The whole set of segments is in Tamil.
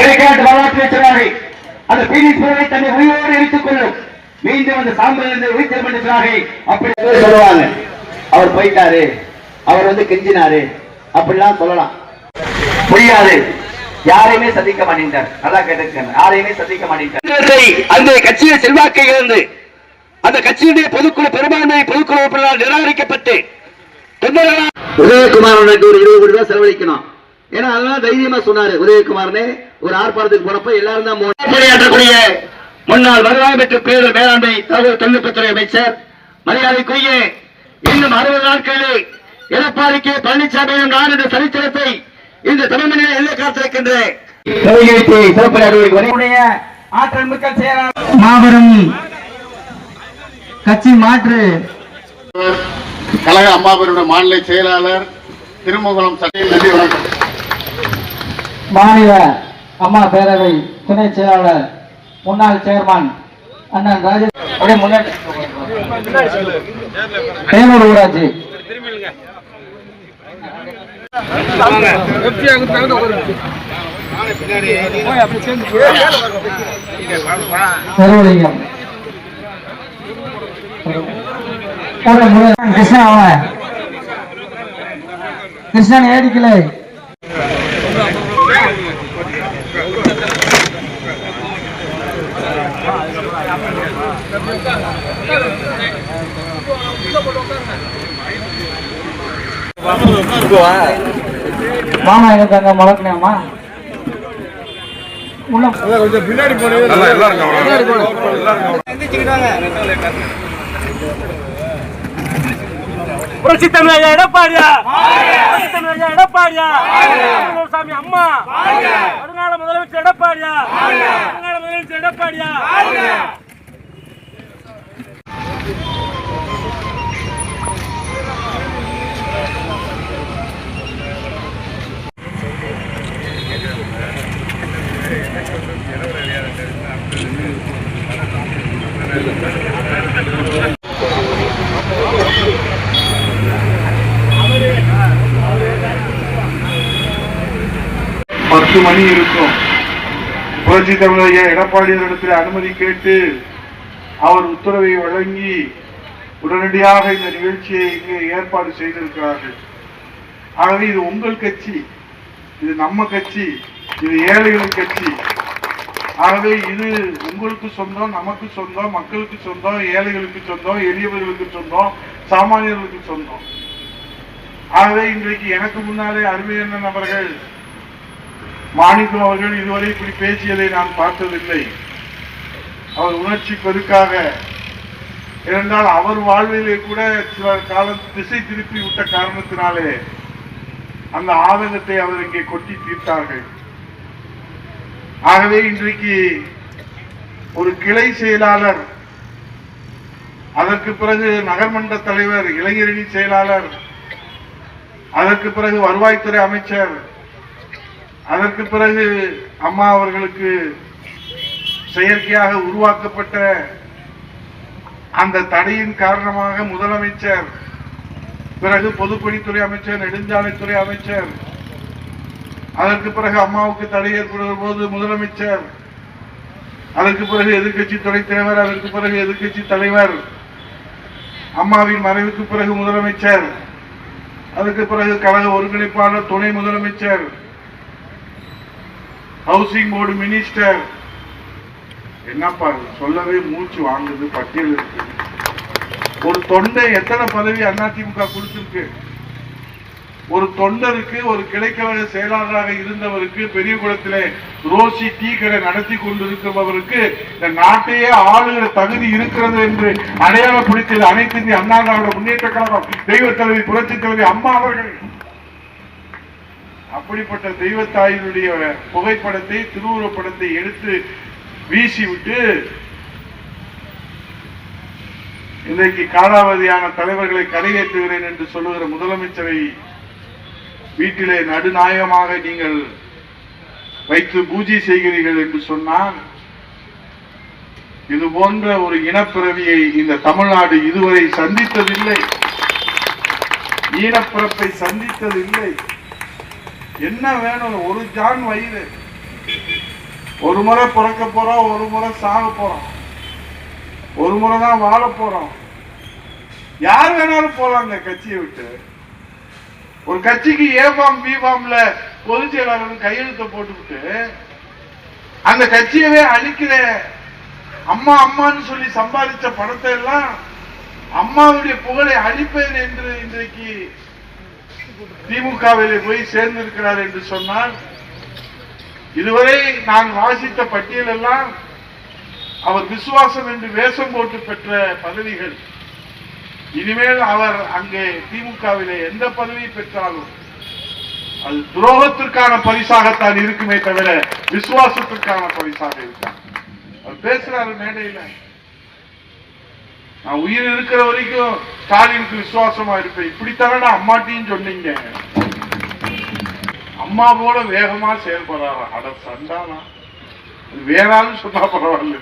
கிடைக்காத வரலாற்று சொன்னார்கள். அந்த பீனிக்ஸ் போரை தன்னை உயிரோடு எரித்துக் கொள்ளும், மீண்டும் அந்த சாம்பல் உயிர்த்தம் என்று சொன்னார்கள். அப்படி சொல்லுவாங்க. அவர் போயிட்டாரு, அவர் கெஞ்சினாரு அப்படிலாம் சொல்லலாம் முடியாது. யாரையுமே சந்திக்க மாட்டேங்கிறார். நல்லா கேட்டுக்கங்க, யாரையுமே சந்திக்க மாட்டேங்கிறார். அந்த கட்சியை செல்வாக்கை இருந்து அந்த கட்சியுடைய பொதுக்குழு பெரும்பான்மை பொதுக்குழு உறுப்பினரால் நிராகரிக்கப்பட்டு உதயகுமாரனுக்கு ஒரு 20 கோடி ரூபாய் செலவழிக்கணும். ஏன்னா அதெல்லாம் தைரியமா சொன்னாரு. உதயகுமாரனே ஒரு ஆர்ப்பாட்டத்துக்கு போனப்ப எல்லாரும் தான் பணியாற்றக்கூடிய முன்னாள் வருவாய் மற்றும் பேரிடர் மேலாண்மை தகவல் தொழில்நுட்பத்துறை அமைச்சர் மரியாதைக்குரிய இன்னும் 60 நாட்களில் எடப்பாடிக்கு பழனிசாமி நான் என்ற சரித்திரத்தை இந்த தமிழ்மொழியில் எல்லை காத்திருக்கின்ற ஆற்றல் மிக்க செயலாளர் மாபெரும் கட்சி மாற்று கழக அம்மாபெருடைய மாநில செயலாளர் திருமங்கலம் நன்றி வணக்கம். மாநில அம்மா பேரவை துணை செயலாளர் முன்னாள் சேர்மன் அண்ணன் ராஜேஷ் முன்னாடி தேனூர் ஊராட்சி கிருஷ்ணன் கிருஷ்ணன் ஏடிக்கலை மாமா எனக்கு அங்க முழக்கினாமா கொஞ்சம் பின்னாடி புரட்சி தமிழக எடப்பாடியா, எடப்பாடியா, சாமி அம்மா, வருங்கால முதலமைச்சர் எடப்பாடியா, வருங்கால முதலமைச்சர் எடப்பாடியா. பத்து மணி இருக்கும். புரட்சி தமிழக எடப்பாடியாரிடத்தில் அனுமதி கேட்டு அவர் உத்தரவை வழங்கி உடனடியாக இந்த நிகழ்ச்சியை இங்கே ஏற்பாடு செய்திருக்கிறார்கள். ஆகவே இது உங்கள் கட்சி, இது நம்ம கட்சி, இது ஏழைகளின் கட்சி. ஆகவே இது உங்களுக்கு சொந்தம், நமக்கு சொந்தம், மக்களுக்கு சொந்தம், ஏழைகளுக்கு சொந்தம், எளியவர்களுக்கு சொந்தம், சாமானியர்களுக்கு சொந்தம். ஆகவே இன்றைக்கு எனக்கு முன்னாலே அருமையான நபர்கள் மாணிக்கம் அவர்கள் இதுவரை இப்படி பேசியதை நான் பார்த்ததில்லை. அவர் உணர்ச்சி பெருக்காக இருந்தால் அவர் வாழ்விலே கூட சில காலம் திசை திருப்பி விட்ட காரணத்தினாலே அந்த ஆதங்கத்தை அவர் இங்கே கொட்டி தீர்த்தார்கள். ஆகவே இன்றைக்கு ஒரு கிளை செயலாளர், அதற்கு பிறகு நகர்மன்ற தலைவர், இளைஞரணி செயலாளர், அதற்கு பிறகு வருவாய்த்துறை அமைச்சர், அதற்கு பிறகு அம்மா அவர்களுக்கு செயற்கையாக உருவாக்கப்பட்ட அந்த தடையின் காரணமாக முதலமைச்சர், பிறகு பொதுப்பணித்துறை அமைச்சர், நெடுஞ்சாலைத்துறை அமைச்சர், அதற்கு பிறகு அம்மாவுக்கு தடை ஏற்படுகிற போது முதலமைச்சர், அதற்கு பிறகு எதிர்கட்சி துணைத் தலைவர், அதற்கு பிறகு எதிர்கட்சி தலைவர், அம்மாவின் மறைவுக்கு பிறகு முதலமைச்சர், அதற்கு பிறகு கழக ஒருங்கிணைப்பாளர், துணை முதலமைச்சர், ஹவுசிங் போர்டு மினிஸ்டர். என்னப்பா சொல்லவே மூச்சு வாங்குது, பட்டியல் இருக்கு. ஒரு தொண்டை எத்தனை பதவி அதிமுக கொடுத்திருக்கு? ஒரு தொண்டருக்கு, ஒரு கிளைக்கழக செயலாளராக இருந்தவருக்கு, பெரியகுளத்திலே ரோசி டீ கடை நடத்தி கொண்டிருக்கிறவருக்கு இந்த நாட்டையே ஆளுகிற தகுதி இருக்கிறது என்று அடையாளப்படுத்தியது அனைத்து இந்திய அண்ணா திராவிட முன்னேற்ற கழகம், தெய்வ தலைவி புரட்சி தலைவி அம்மா அவர்கள். அப்படிப்பட்ட தெய்வத்தாயினுடைய புகைப்படத்தை, திருவுருவப்படத்தை எடுத்து வீசிவிட்டு இன்றைக்கு காலாவதியான தலைவர்களை கரையேற்றுகிறேன் என்று சொல்லுகிற முதலமைச்சரை வீட்டிலே நடுநாயகமாக நீங்கள் வைத்து பூஜை செய்கிறீர்கள் என்று சொன்னால், இது போன்ற ஒரு இனப்பிறவியை இந்த தமிழ்நாடு இதுவரை சந்தித்ததில்லை, ஈனப்பிறப்பை சந்தித்ததில்லை. என்ன வேணும்? ஒரு ஜான் வயிறு, ஒரு முறை பிறக்க போறோம், ஒரு முறை சாக போறோம், ஒரு முறை தான் வாழ போறோம். யார் வேணாலும் போலாங்க கட்சியை விட்டு. ஒரு கட்சிக்கு ஏபாம் பிபாம்ல பொதுச் செயலாளர் கையெழுத்த போட்டுவிட்டு அந்த கட்சியவே அழிக்கிற அம்மா அம்மான்னு சொல்லி சம்பாதிச்ச பணத்தை எல்லாம் அம்மாவுடைய புகழை அழிப்பேன் என்று இன்றைக்கு திமுகவிலே போய் சேர்ந்திருக்கிறார் என்று சொன்னால், இதுவரை நான் வாசித்த பட்டியல் எல்லாம் அவர் விசுவாசம் என்று வேஷம் போட்டு பெற்ற பதவிகள். இனிமேல் அவர் அங்கே திமுகவிலே எந்த பதவி பெற்றாலும் அது துரோகத்திற்கான பரிசாகத்தான் இருக்குமே தவிர விசுவாசத்திற்கான பரிசாக இருக்கார். அவர் பேசுறாரு மேடையில், நான் உயிர் இருக்கிற வரைக்கும் ஸ்டாலினுக்கு விசுவாசமா இருப்பேன். இப்படித்தானே அம்மாட்டியும் சொன்னீங்க. அம்மா போல வேகமா செயல்படுறாரா? அட சண்டானா, வேறாலும் சொன்னா பரவாயில்ல,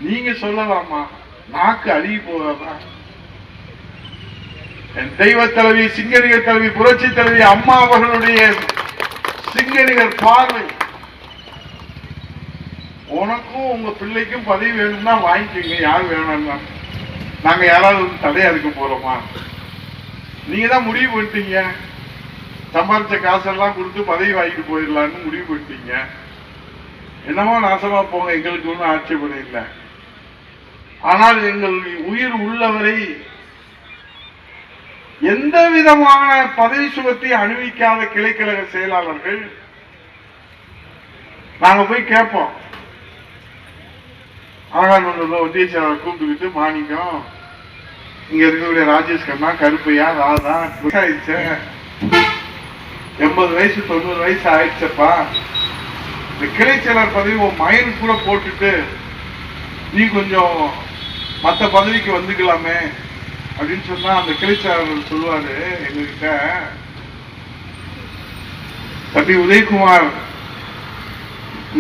நீங்க சொல்லலாமா? நாக்கு அழுகி போறதா? என் தெய்வ தலைவி, சிங்கனிகர் தலைவி, புரட்சி தலைவி அம்மா அவர்களுடைய சிங்கனிகர் பார்வை, உனக்கும் உங்க பிள்ளைக்கும் பதவி வேணும்னா வாங்கிக்கோங்க, யார் வேணும்னா நாங்க யாராவது தடையா இருக்க போறோமா? நீங்க தான் முடிவு பண்ணிட்டீங்க, சம்பாதிச்ச காசெல்லாம் கொடுத்து பதவி வாங்கிட்டு போயிடலான்னு முடிவு பண்ணிட்டீங்க. என்னமோ நாசமா போங்க, எங்களுக்கு ஒன்றும் ஆட்சேபனை இல்லை. ஆனால் எங்கள் உயிர் உள்ளவரை எந்த விதமான பதவி சுகத்தை அனுபவிக்காத கிளைக்கழக செயலாளர்கள் நாங்க போய் கேட்போம். ஆகாநல்லூர்ல ஒன்றிய செயலாளர் கூப்பிட்டுக்கிட்டு, மாணிக்கம், இங்க இருக்கக்கூடிய ராஜேஷ் கண்ணா, கருப்பையா, ராதா, ஆயிடுச்சு 80 வயசு 90 வயசு ஆயிடுச்சப்பா, இந்த கிளை செயலாளர் பதவி உன் மயனுக்கு கூட போட்டுட்டு நீ கொஞ்சம் மற்ற பதவிக்கு வந்துக்கலாமே அப்படின்னு சொன்னா, அந்த கிளை செயலாளர் சொல்லுவாரு எங்ககிட்ட, தம்பி உதயகுமார்,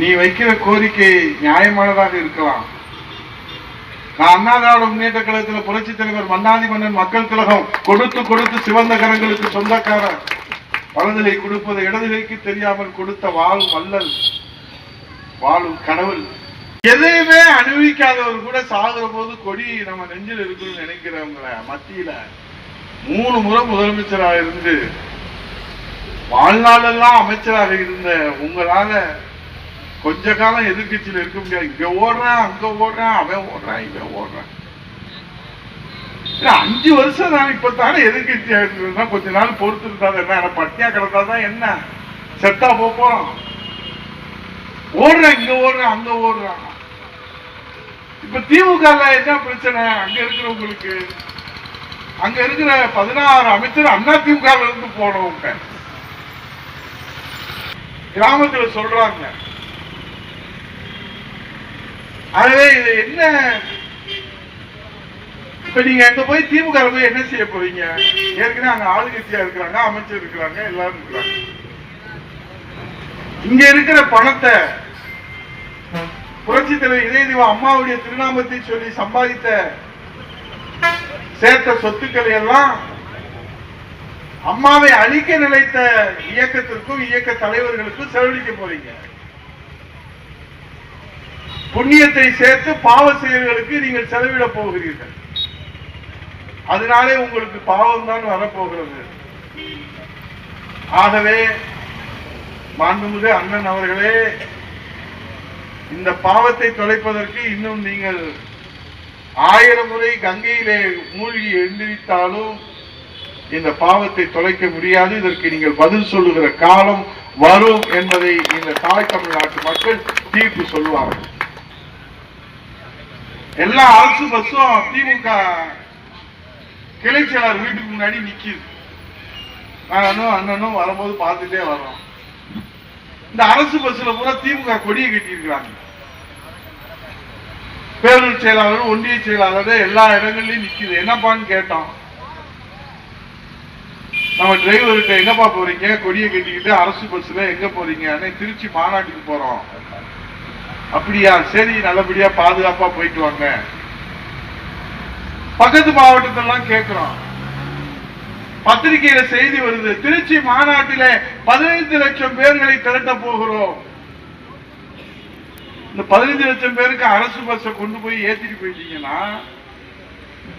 நீ வைக்கிற கோரிக்கை நியாயமானதாக இருக்கலாம். நான் அண்ணா திராவிட முன்னேற்ற கழகத்தில் புரட்சி தலைவர் மன்னாதி மன்னன் மக்கள் கழகம் கொடுத்து கொடுத்து சிவந்த கரங்களுக்கு சொந்தக்காரர், வலதுகை கொடுப்பது இடதுகைக்கு தெரியாமல் கொடுத்த வாழும் வல்லல், வாழும் கடவுள். எதையுமே அனுபவிக்காதவர் கூட சாகுற போது கொடி நம்ம நெஞ்சில் இருக்குன்னு நினைக்கிறவங்கள மத்தியில 3 முறை முதலமைச்சராக இருந்து வாழ்நாளெல்லாம் அமைச்சராக இருந்த உங்களால கொஞ்ச காலம் எதிர்கட்சியில் இருக்க முடியாது. இங்க ஓடுறான், அங்க ஓடுறான், அவன் ஓடுறான், இவன் ஓடுறான். 5 வருஷம் தான் இப்பதானே எதிர்கட்சியா இருந்ததுன்னா கொஞ்ச நாள் பொறுத்து இருந்தா என்ன, பட்டியா கிடந்தாதான் என்ன, செட்டா போறோம். ஓடுறான், இங்க ஓடுறான், அங்க ஓடுறான். இப்ப திமுக என்ன பிரச்சனை? அங்க இருக்கிறவங்களுக்கு, அங்க இருக்கிற 16 அமைச்சர் அண்ணா திமுக இருந்து போனவங்க கிராமத்துல சொல்றாங்க. ஆகவே இது என்ன, இப்ப நீங்க அங்க போய் திமுக போய் என்ன செய்ய போறீங்க? ஏற்கனவே அங்க ஆளுங்கட்சியா இருக்கிறாங்க, அமைச்சர் இருக்கிறாங்க, எல்லாரும் இருக்கிறாங்க. இங்க இருக்கிற பணத்தை புரட்சி தலைவர் இதய அம்மாவுடைய திருநாமத்தை சொல்லி சம்பாதித்த சேர்த்த சொத்துக்களை எல்லாம் அம்மாவை அழிக்க நினைத்த இயக்கத்திற்கும் இயக்க தலைவர்களுக்கும் செலவழிக்க போறீங்க. புண்ணியத்தை சேர்த்து பாவ செயல்களுக்கு நீங்கள் செலவிட போகிறீர்கள். அதனாலே உங்களுக்கு பாவம் தான் வரப்போகிறது. ஆகவே மாண்புமிகு அண்ணன் அவர்களே, இந்த பாவத்தை தொலைப்பதற்கு இன்னும் நீங்கள் 1000 முறை கங்கையிலே மூழ்கி எழுந்திருத்தாலும் இந்த பாவத்தை தொலைக்க முடியாது. இதற்கு நீங்கள் பதில் சொல்லுகிற காலம் வரும் என்பதை இந்த தாய் தமிழ்நாட்டு மக்கள் தீர்ப்பு சொல்லுவார்கள். எல்லா அரசு பஸ்ஸும் திமுக கிளை செயலாளர் வீட்டுக்கு முன்னாடி நிக்குது. நானும் அண்ணனும் வரும்போது பார்த்துட்டே வர்றோம். இந்த அரசு பஸ்ல பூரா திமுக கொடியை கட்டி இருக்கிறாங்க. பேரூர் செயலாளர், ஒன்றிய செயலாளர் எல்லா இடங்கள்லயும் நிக்குது. என்னப்பான்னு கேட்டோம். நம்ம டிரைவர்கிட்ட, எங்கப்பா போறீங்க? கொடியை கட்டிக்கிட்டு அரசு பஸ்ல எங்க போறீங்க? திருச்சி மாநாட்டுக்கு போறோம். அப்படியா, சரி, நல்லபடியா பாதுகாப்பா போயிட்டு வாங்க. பக்கத்து மாவட்டத்தெல்லாம் கேட்கிறோம். பத்திரிகையில செய்தி வருது, திருச்சி மாநாட்டில 15 லட்சம் பேர்களை திரட்ட போகிறோம். இந்த 15 லட்சம் பேருக்கு அரசு பஸ்ஸை கொண்டு போய் ஏத்திட்டு போயிட்டீங்கன்னா,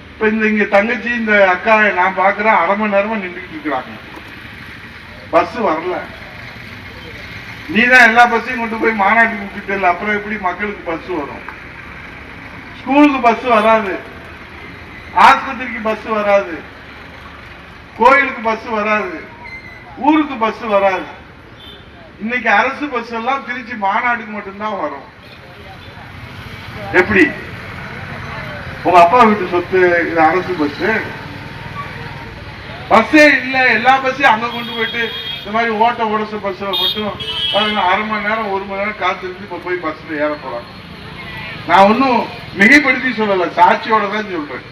இப்ப இங்க தங்கச்சி இந்த அக்கா நான் பாக்குறேன் 1/2 மணி நேரமா நின்றுட்டு இருக்கிறாங்க, பஸ் வரல. நீதான் எல்லா பஸ்ஸையும் கொண்டு போய் மாநாட்டுக்கு விட்டுட்டு இல்லை, அப்புறம் எப்படி மக்களுக்கு பஸ் வரும்? ஸ்கூலுக்கு பஸ் வராது, ஆஸ்பத்திரிக்கு பஸ் வராது, கோயிலுக்கு பஸ் வராது, ஊருக்கு பஸ் வராது. இன்னைக்கு அரசு பஸ் எல்லாம் திருச்சி மாநாட்டுக்கு மட்டும்தான் வரும். எப்படி? உங்க அப்பா வீட்டு சொத்து இது அரசு பஸ்? பஸ்ஸே இல்ல, எல்லா பஸ்ஸையும் அங்க கொண்டு போயிட்டு இந்த மாதிரி ஓட்ட உடச பஸ்ல மட்டும் 1/2 மணி நேரம் 1 மணி நேரம் காத்திருந்து இப்ப போய் பஸ்ல ஏற போறாங்க. நான் ஒன்னும் மிகைப்படுத்தி சொல்லல, சாட்சியோட தான் சொல்றேன்.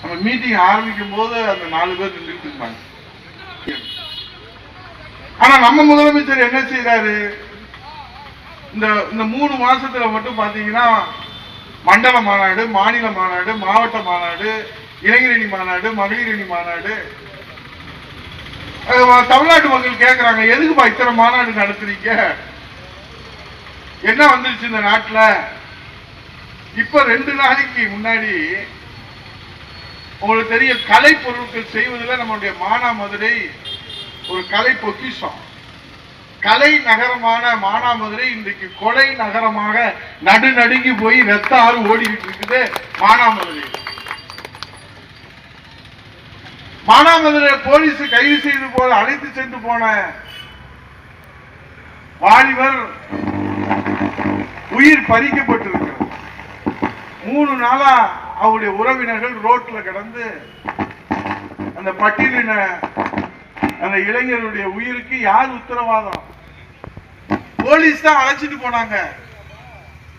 நம்ம மீட்டிங் ஆரம்பிக்கும் போது அந்த 4 பேர் நின்றுட்டு இருந்தாங்க. ஆனா நம்ம முதலமைச்சர் என்ன செய்யறாரு? இந்த 3 மாசத்துல மட்டும் பாத்தீங்கன்னா மண்டல மாநாடு, மாநில மாநாடு, மாவட்ட மாநாடு, இளைஞரணி மாநாடு, மகளிரணி மாநாடு. தமிழ்நாட்டு மக்கள் கேட்கிறாங்க, எதுக்குப்பா இத்தனை மாநாடு நடத்துறீங்க? என்ன வந்துருச்சு இந்த நாட்டுல? இப்ப 2 நாளைக்கு முன்னாடி உங்களுக்கு தெரிய கலை பொருட்கள் செய்வதில் நம்முடைய மானாமதுரை ஒரு கலை பொக்கிஷம். கலை நகரமான மானாமதுரை இன்றைக்கு கொலை நகரமாக நடுநடுங்கி போய் ரத்த ஆறு ஓடிக்கிட்டு இருக்குது. மானாமதுரை போலீஸ் கைது செய்து போல அழைத்து சென்று போன வாலிபர் உயிர் பறிக்கப்பட்டிருக்கிறது. 3 நாளா அவருடைய உறவினர்கள் ரோட்ல கிடந்து அந்த பட்டியலின அந்த இளைஞருடைய உயிருக்கு யார் உத்தரவாதம்? போலீஸ் தான் அழைச்சிட்டு போனாங்க,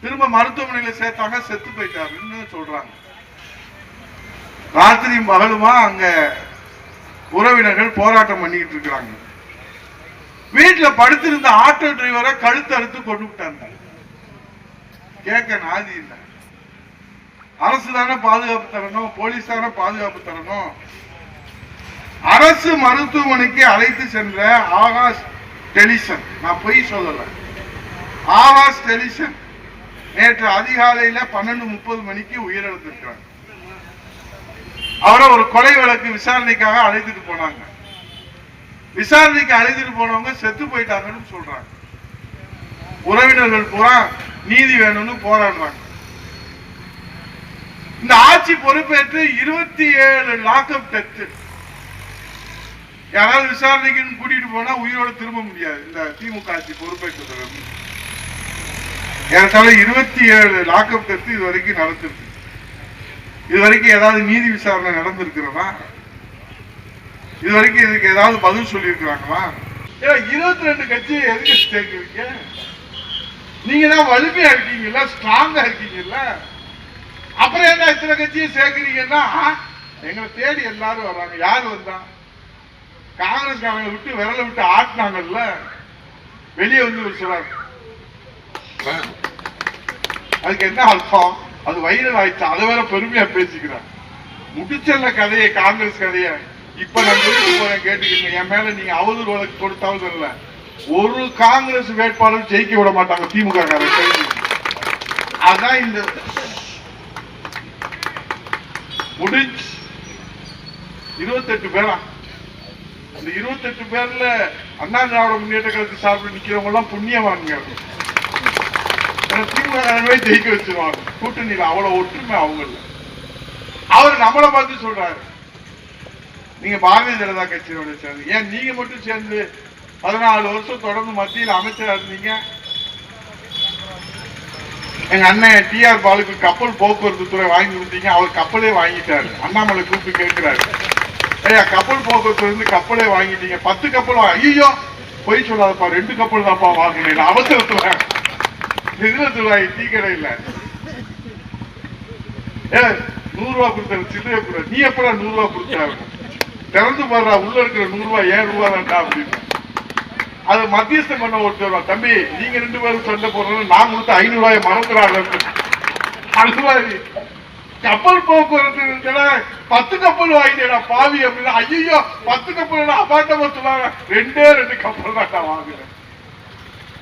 திரும்ப மருத்துவமனையில சேர்த்தாங்க, செத்து போயிட்டாருன்னு சொல்றாங்க. ராத்திரியும் பகலுமா அங்க உறவினர்கள் போராட்டம் பண்ணிட்டு இருக்கிறாங்க. வீட்டுல படுத்திருந்த ஆட்டோ டிரைவரை கழுத்து அறுத்து கொண்டு விட்டாங்க. கேட்க நாதி இல்லை. அரசு தானே பாதுகாப்பு தரணும், போலீஸ் தானே பாதுகாப்பு தரணும். அரசு மருத்துவமனைக்கு அழைத்து சென்ற ஆகாஷ் டெலிசன், நான் பொய் சொல்லல, ஆகாஷ் டெலிசன் நேற்று அதிகாலையில 12:30 மணிக்கு உயிரிழந்திருக்கிறார். அவரை ஒரு கொலை வழக்கு விசாரணைக்காக அழைத்துட்டு போனாங்க. விசாரணைக்கு அழைத்துட்டு போனவங்க செத்து போயிட்டாங்கன்னு சொல்றாங்க. உறவினர்கள் பூரா நீதி வேணும்னு போராடுறாங்க. இந்த ஆட்சி பொறுப்பேற்று 27 லாக்அப் டெத். யாராவது விசாரணைக்கு கூட்டிட்டு போனா உயிரோட திரும்ப முடியாது. இந்த திமுக ஆட்சி பொறுப்பேற்றது ஏறத்தாழ 27 லாக்அப் டெத் இது வரைக்கும் நடந்திருக்கு. இது வரைக்கும் ஏதாவது நீதி விசாரணை நடந்திருக்கிறதா? இது வரைக்கும் இதுக்கு ஏதாவது பதில் சொல்லி இருக்கிறாங்களா? 22 கட்சி எதுக்கு சேர்க்கிறீங்க? நீங்க தான் வலிமையா இருக்கீங்கல்ல, ஸ்ட்ராங்கா இருக்கீங்கல்ல, அப்புறம் என்ன இத்தனை கட்சியை சேர்க்கிறீங்கன்னா எங்களை தேடி எல்லாரும் வர்றாங்க. யாரு வந்தா? காங்கிரஸ்காரங்களை விட்டு விரல விட்டு ஆட்டினாங்கல்ல, வெளியே வந்து சொல்றாங்க. அதுக்கு என்ன அர்த்தம்? அது வைரல் ஆயிடுச்சு, அதை வேற பெருமையா பேசிக்கிறாங்க. முடிச்சல்ல கதையை, காங்கிரஸ் கதையை. இப்ப நான் சொல்லிட்டு போறேன், கேட்டுக்கீங்க. என் மேல நீங்க அவதூறு வழக்கு கொடுத்தாலும் இல்ல, ஒரு காங்கிரஸ் வேட்பாளர் ஜெயிக்க விட மாட்டாங்க திமுக காரங்க. அதான் இந்த முடிஞ்சு 28 பேரா. இந்த 28 பேர்ல அண்ணா திராவிட முன்னேற்ற கழகத்தை சார்பில் நிக்கிறவங்க எல்லாம் புண்ணியவாங்க. திமுக ஜெயிக்க வச்சிருவாங்க. கூட்டணியில் அவ்வளவு ஒற்றுமை அவங்க. அவர் நம்மளை பார்த்து சொல்றாரு, நீங்க பாரதிய ஜனதா கட்சியோட சேர்ந்து, ஏன் நீங்க மட்டும் சேர்ந்து 14 வருஷம் தொடர்ந்து மத்தியில் அமைச்சரா இருந்தீங்க? எங்க அண்ணன் டிஆர் பாலுக்கு கப்பல் போக்குவரத்து துறை வாங்கி கொடுத்தீங்க, அவர் கப்பலே வாங்கிட்டாரு. அண்ணாமலை கூப்பிட்டு கேட்கிறாரு, ஐயா கப்பல் போக்குவரத்து இருந்து கப்பலே வாங்கிட்டீங்க, 10 கப்பல் ஐயோ பொய் சொல்லாதப்பா, 2 கப்பல் தான்ப்பா வாங்கினேன் அவசரத்துல. இதுல சொல்லுவாங்க டீ கடை இல்ல, 100 ரூபாய் கொடுத்த சில்லறை கூட, நீ எப்படா 100 ரூபாய் கொடுத்தாரு? திறந்து பாடுறா, உள்ள இருக்கிற 100 ரூபாய் 7 ரூபாய் தான்டா அப்படின்னு. அது மத்தியஸ்தம் பண்ண ஒருத்தர், தம்பி நீங்க 2 பேரும் சண்டை போடுறது, நான் கொடுத்த 500 ரூபாயை மறந்துடாங்க. அது மாதிரி கப்பல் போக்குவரத்து 10 கப்பல் வாங்கிட்டேடா பாவி அப்படின்னா, ஐயோ 10 கப்பல் அபாட்டமா சொல்லாங்க, 2 கப்பல் தான் வாங்குறேன்.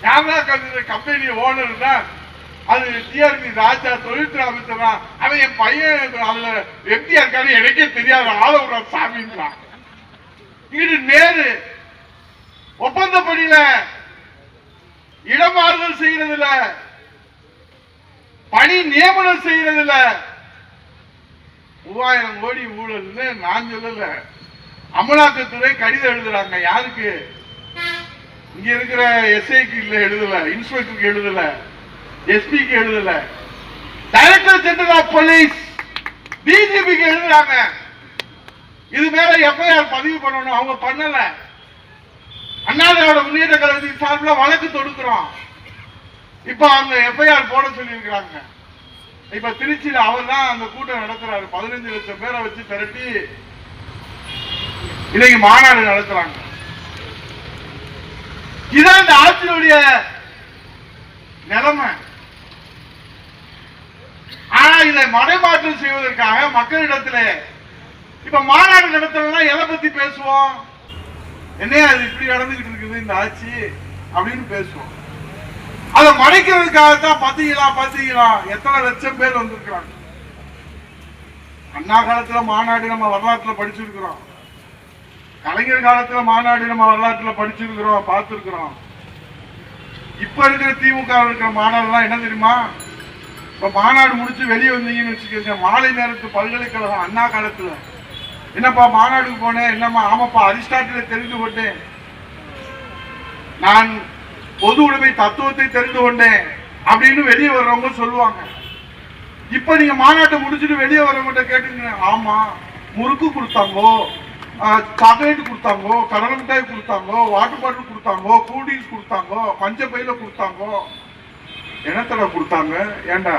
யாரா கம்பெனி ஓனர்னா அது டிஆர்பி ராஜா தொழில்துறை அமைச்சரா, அவன் என் பையன் அதுல எம்டிஆர் இருக்காரு, எனக்கே தெரியாத ஆளவுற சாமின்றான். இது நேரு ஒப்பந்தப்படியில இடமாறுதல் செய்யறதுல, பணி நியமனம் செய்யறதுல 3000 கோடி ஊழல்னு நான் சொல்லல. அமலாக்கத்துறை கடிதம் எழுதுறாங்க. யாருக்கு? இங்க இருக்கிற எஸ்ஐக்கு இல்ல, எழுதல, இன்ஸ்பெக்டருக்கு எழுதல, எஸ்பிக்கு எழுதல, டைரக்டர் ஜெனரல் ஆஃப் போலீஸ் டிஜிபிக்கு எழுதுறாங்க. இது மேல எஃப்ஐஆர் பதிவு பண்ணணும். அவங்க பண்ணல. அண்ணா திராவிட முன்னேற்ற கழகத்தின் சார்பில் வழக்கு தொடுக்கிறோம். இப்ப அவங்க எஃப்ஐஆர் போட சொல்லி இருக்கிறாங்க. இப்ப திருச்சியில அவர் தான் அந்த கூட்டம் நடத்துறாரு. 15 லட்சம் பேரை வச்சு திரட்டி இன்னைக்கு மாநாடு நடத்துறாங்க. இதான் இந்த ஆட்சியுடைய நிலைமை. ஆனா இதை மடைமாற்றம் செய்வதற்காக மக்களிடத்திலே இப்ப மாநாடு நடத்தலன்னா எதை பத்தி பேசுவோம்? என்ன அது இப்படி நடந்துகிட்டு இருக்குது இந்த ஆட்சி அப்படின்னு பேசுவோம். அதை மறைக்கிறதுக்காகத்தான் பாத்தீங்களா எத்தனை லட்சம் பேர் வந்திருக்கிறாங்க. அண்ணா காலத்துல மாநாடு நம்ம வரலாற்றுல படிச்சிருக்கிறோம். கலைஞர் காலத்துல மாநாடு நம்ம வரலாற்றுல படிச்சிருக்கிறோம், பார்த்திருக்கிறோம். இப்ப இருக்கிற திமுக இருக்கிற மாநாடுலாம் என்ன தெரியுமா? இப்ப மாநாடு முடிச்சு வெளியே வந்தீங்கன்னு வச்சுக்கோங்க, மாலை நேரத்து பல்கலைக்கழகம் அண்ணா காலத்துல என்னப்பா மாநாடுக்கு போனேன், என்னம்மா? ஆமாப்பா அரிஸ்டாட்டிலை தெரிந்து கொண்டேன், நான் பொது உடைமை தத்துவத்தை தெரிந்து கொண்டேன் அப்படின்னு வெளியே வர்றவங்க சொல்லுவாங்க. இப்ப நீங்க மாநாட்டை முடிச்சுட்டு வெளியே வர்றவங்க கேட்டீங்க, ஆமா முறுக்கு கொடுத்தாங்கோ, சாக்லேட் கொடுத்தாங்கோ, கடலை மிட்டாய் கொடுத்தாங்கோ, வாட்டர் பாட்டில் கொடுத்தாங்கோ, கூல்ட்ரிங்க்ஸ் கொடுத்தாங்கோ, மஞ்ச பையில கொடுத்தாங்கோ. என்னத்தடா கொடுத்தாங்க? ஏண்டா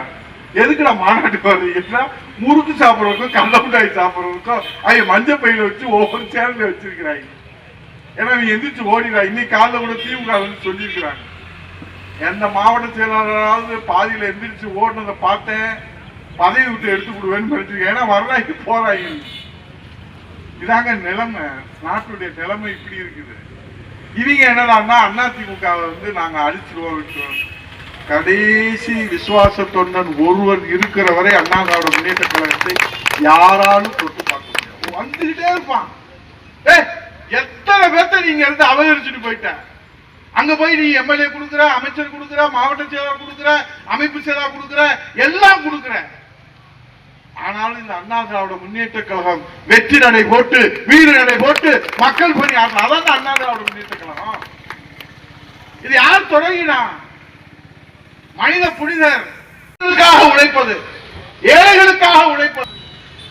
எதுக்குடா மாநாட்டுக்கு வர்றீங்கன்னா, முறுக்கு சாப்பிட்றதுக்கும் கடலை மிட்டாய் சாப்பிட்றதுக்கும் ஐயா மஞ்ச பையில வச்சு ஒவ்வொரு சேனல்ல வச்சிருக்கிறாங்க. ஏன்னா நீ எந்திரிச்சு ஓடிடா. இன்னைக்கு காலைல கூட திமுக வந்து சொல்லியிருக்கிறாங்க, எந்த மாவட்ட செயலாளராவது பாதியில எந்திரிச்சு ஓடினதை பார்த்தேன், பதவி விட்டு எடுத்து கொடுவேன்னு நினைச்சிருக்கேன். ஏன்னா வரலாய்க்கு போறாங்க. இதாங்க நிலைமை. நாட்டுடைய நிலைமை இப்படி இருக்குது. இவங்க என்னடான்னா அதிமுக வந்து நாங்க அழிச்சிருவோம். கடைசி விசுவாச தொண்டன் ஒருவர் இருக்கிற வரை அண்ணா திராவிட முன்னேற்ற கழகத்தை யாராலும் தொட்டு பார்க்க முடியாது. வந்துகிட்டே இருப்பான். எத்தனை பேர்த்த நீங்க இருந்து அவதரிச்சுட்டு போயிட்ட. அங்க போய் நீ எம்எல்ஏ கொடுக்குற, அமைச்சர் கொடுக்குற, மாவட்ட செயலாளர் கொடுக்குற, அமைப்பு செயலாளர் கொடுக்குற, எல்லாம் கொடுக்குற. ஆனாலும் இந்த அண்ணா திராவிட முன்னேற்ற கழகம் வெற்றி நடை போட்டு வீடு நடை போட்டு மக்கள் பணி ஆற்றல். அதான் அண்ணா திராவிட முன்னேற்ற கழகம். இது யார் தொடங்கினா? மனித புனிதர் உழைப்பது, ஏழைகளுக்காக உழைப்பது.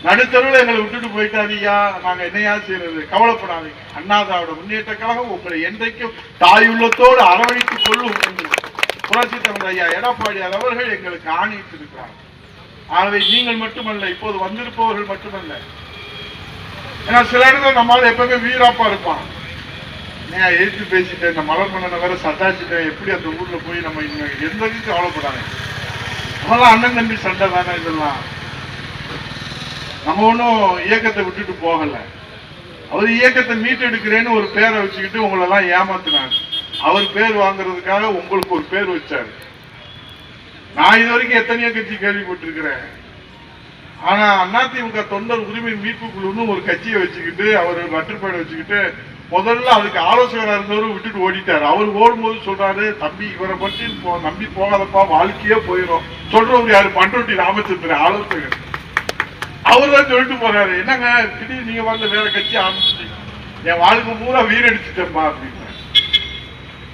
நடுத்தருவில் எங்களை விட்டுட்டு போயிட்டாரியா, நாங்க என்னையா செய்யறது? கவலைப்படாதீங்க. அண்ணா திராவிட முன்னேற்ற கழகம் உங்களை என்றைக்கும் தாயுள்ளத்தோடு அரவணைத்துக் கொள்ளும் என்று புரட்சித் தலைவர் ஐயா எடப்பாடியார் அவர்கள் எங்களுக்கு ஆணையிட்டு இருக்கிறார். ஆகவே நீங்கள் மட்டுமல்ல, இப்போது வந்திருப்பவர்கள் மட்டுமல்ல. ஏன்னா சில இடத்துல நம்மளால எப்பவுமே வீராப்பா இருப்பான். நான் எழுத்து பேசிட்டேன், இந்த மலர் மன்னனை வேற சட்டாச்சிட்டேன், எப்படி அந்த ஊர்ல போய் நம்ம எந்த கவலைப்படாங்க. நம்மளாம் அண்ணன் தம்பி சண்டை தானே இதெல்லாம். நம்ம ஒன்றும் இயக்கத்தை விட்டுட்டு போகல. அவர் இயக்கத்தை மீட்டெடுக்கிறேன்னு ஒரு பேரை வச்சுக்கிட்டு உங்களெல்லாம் ஏமாத்தினார். அவர் பேர் வாங்குறதுக்காக உங்களுக்கு ஒரு பேர் வச்சாரு. நான் இது வரைக்கும் எத்தனையோ கட்சி கேள்விப்பட்டிருக்கிறேன். ஆனா அதிமுக தொண்டர் உரிமை மீட்பு குழுன்னு ஒரு கட்சியை வச்சுக்கிட்டு அவர் லெட்டர் வச்சுக்கிட்டு முதல்ல அதுக்கு ஆலோசகராக இருந்தவரும் விட்டுட்டு ஓடிட்டாரு. அவர் ஓடும்போது சொல்றாரு, தம்பி இவரை பற்றி நம்பி போகாதப்பா, வாழ்க்கையே போயிடும். சொல்றவர் யாரு? பண்ருட்டி ராமச்சந்திரன் ஆலோசகர். அவர் தான் சொல்லிட்டு போறாரு, என்னங்க திடீர்னு நீங்க வந்து வேற கட்சி ஆரம்பிச்சிட்டீங்க, என் வாழ்க்கை பூரா வீணடிச்சுட்டேன்பா அப்படின்னு.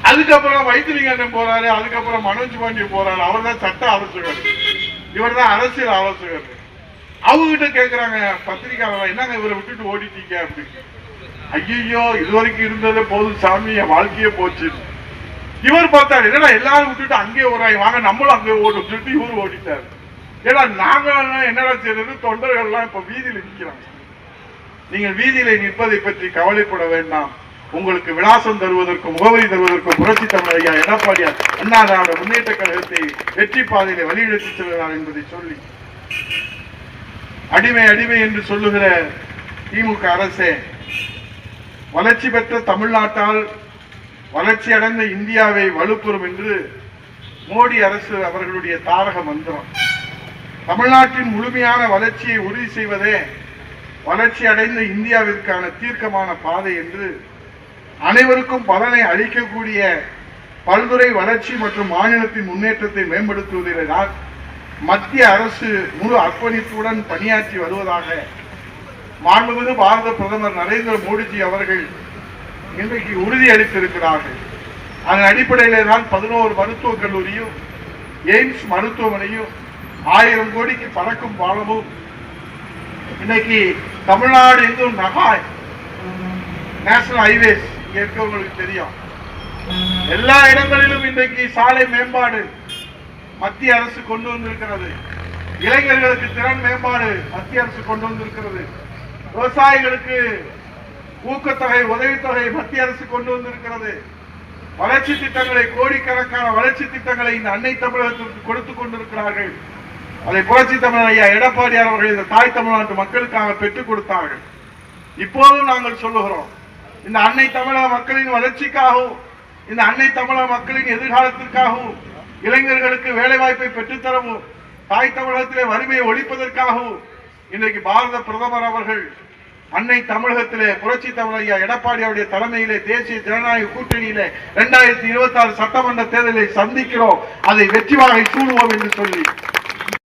அதுக்கப்புறம் வைத்திலிங்கம் போறாரு, அதுக்கப்புறம் மனோஜ் பாண்டிய போறாரு. அவர் தான் சட்ட ஆலோசகர், இவர் தான் அரசியல் ஆலோசகர். அவங்ககிட்ட கேட்கிறாங்க பத்திரிகையாளர், என்னங்க இவரை விட்டுட்டு ஓடிட்டீங்க அப்படின்னு. ஐயோ இதுவரைக்கும் இருந்ததே போதும் சாமி, என் வாழ்க்கையே போச்சு. இவர் பார்த்தாரு, என்னடா எல்லாரும் விட்டுட்டு அங்கேயே ஓடுறாங்க, வாங்க நம்மளும் அங்கே ஓடும் சொல்லிட்டு இவரு ஓடிட்டாரு. ஏன்னா நாங்க என்னடா செய்யறது, தொண்டர்கள் எல்லாம் இப்ப வீதியில நிற்கிறாங்க. நீங்கள் வீதியில நிற்பதை பற்றி கவலைப்பட வேண்டாம். உங்களுக்கு விலாசம் தருவதற்கும் முகவரி தருவதற்கும் புரட்சி தமிழர் ஐயா எடப்பாடியார் அண்ணா திராவிட முன்னேற்ற கழகத்தை வெற்றி பாதையில வழிநடத்தி செல்கிறார் என்பதை சொல்லி, அடிமை அடிமை என்று சொல்லுகிற திமுக அரசே, வளர்ச்சி பெற்ற தமிழ்நாட்டால் வளர்ச்சி அடைந்த இந்தியாவை வலுப்பெறும் என்று மோடி அரசு அவர்களுடைய தாரக மந்திரம். தமிழ்நாட்டின் முழுமையான வளர்ச்சியை உறுதி செய்வதே வளர்ச்சி அடைந்த இந்தியாவிற்கான தீர்க்கமான பாதை என்று அனைவருக்கும் பலனை அளிக்கக்கூடிய பல்துறை வளர்ச்சி மற்றும் மாநிலத்தின் முன்னேற்றத்தை மேம்படுத்துவதில்தான் மத்திய அரசு முழு அர்ப்பணிப்புடன் பணியாற்றி வருவதாக மாண்புமிகு பாரத பிரதமர் நரேந்திர மோடிஜி அவர்கள் இன்றைக்கு உறுதி அளித்திருக்கிறார்கள். அதன் அடிப்படையிலே தான் 11 மருத்துவக் கல்லூரியும் எய்ம்ஸ் மருத்துவமனையும் 1000 கோடிக்கு பறக்கும் பாலமும் இன்னைக்கு தமிழ்நாடு எங்கும் நகாய் நேஷனல் ஹைவேஸ் இங்க இருக்கவங்களுக்கு தெரியும். எல்லா இடங்களிலும் இன்றைக்கு சாலை மேம்பாடு மத்திய அரசு கொண்டு வந்திருக்கிறது. இளைஞர்களுக்கு திறன் மேம்பாடு மத்திய அரசு கொண்டு வந்திருக்கிறது. விவசாயிகளுக்கு ஊக்கத்தொகை உதவித்தொகை மத்திய அரசு கொண்டு வந்திருக்கிறது. வளர்ச்சி திட்டங்களை கோடிக்கணக்கான வளர்ச்சி திட்டங்களை இந்த அன்னை தமிழகத்திற்கு கொடுத்துக் கொண்டிருக்கிறார்கள். அதை புரட்சி தமிழர் ஐயா எடப்பாடியார் அவர்கள் இந்த தாய் தமிழ்நாட்டு மக்களுக்காக பெற்றுக் கொடுத்தார்கள். இப்போதும் நாங்கள் சொல்லுகிறோம், இந்த அன்னை தமிழக மக்களின் வளர்ச்சிக்காகவும் இந்த அன்னை தமிழக மக்களின் எதிர்காலத்திற்காகவும் இளைஞர்களுக்கு வேலை வாய்ப்பை பெற்றுத்தரவும் தாய் தமிழகத்திலே வறுமையை ஒழிப்பதற்காகவும் இன்றைக்கு பாரத பிரதமர் அவர்கள் அன்னை தமிழகத்திலே புரட்சி தமிழர் ஐயா எடப்பாடியாருடைய தலைமையிலே தேசிய ஜனநாயக கூட்டணியிலே 2026 சட்டமன்ற தேர்தலை சந்திக்கிறோம். அதை வெற்றி வாகை சூடுவோம் என்று சொல்லி